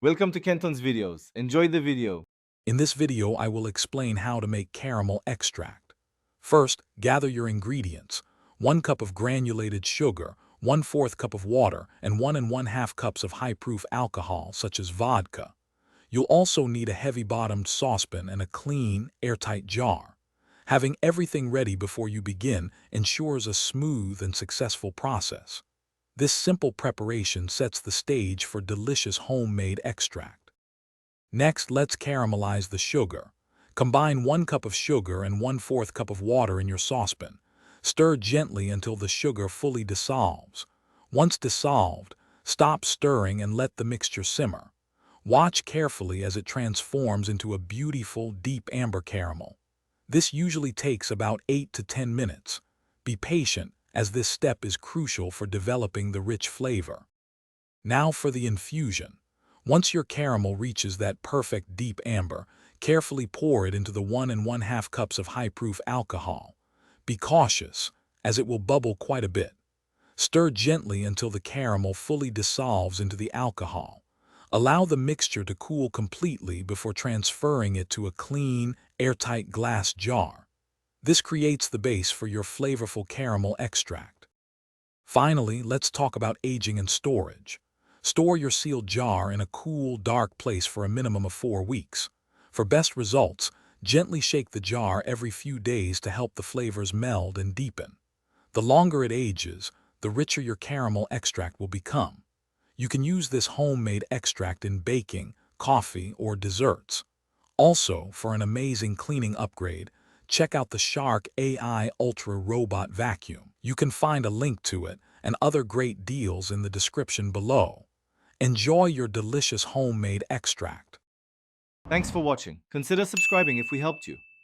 Welcome to Kenton's videos. Enjoy the video. In this video, I will explain how to make caramel extract. First, gather your ingredients. 1 cup of granulated sugar, 1/4 cup of water, and 1 and 1/2 cups of high-proof alcohol, such as vodka. You'll also need a heavy-bottomed saucepan and a clean, airtight jar. Having everything ready before you begin ensures a smooth and successful process. This simple preparation sets the stage for delicious homemade extract. Next, let's caramelize the sugar. Combine 1 cup of sugar and 1/4 cup of water in your saucepan. Stir gently until the sugar fully dissolves. Once dissolved, stop stirring and let the mixture simmer. Watch carefully as it transforms into a beautiful, deep amber caramel. This usually takes about 8 to 10 minutes. Be patient, as this step is crucial for developing the rich flavor. Now for the infusion. Once your caramel reaches that perfect deep amber, carefully pour it into the 1 and 1/2 cups of high-proof alcohol. Be cautious, as it will bubble quite a bit. Stir gently until the caramel fully dissolves into the alcohol. Allow the mixture to cool completely before transferring it to a clean, airtight glass jar. This creates the base for your flavorful caramel extract. Finally, let's talk about aging and storage. Store your sealed jar in a cool, dark place for a minimum of 4 weeks. For best results, gently shake the jar every few days to help the flavors meld and deepen. The longer it ages, the richer your caramel extract will become. You can use this homemade extract in baking, coffee, or desserts. Also, for an amazing cleaning upgrade, check out the Shark AI Ultra Robot Vacuum. You can find a link to it and other great deals in the description below. Enjoy your delicious homemade extract. Thanks for watching. Consider subscribing if we helped you.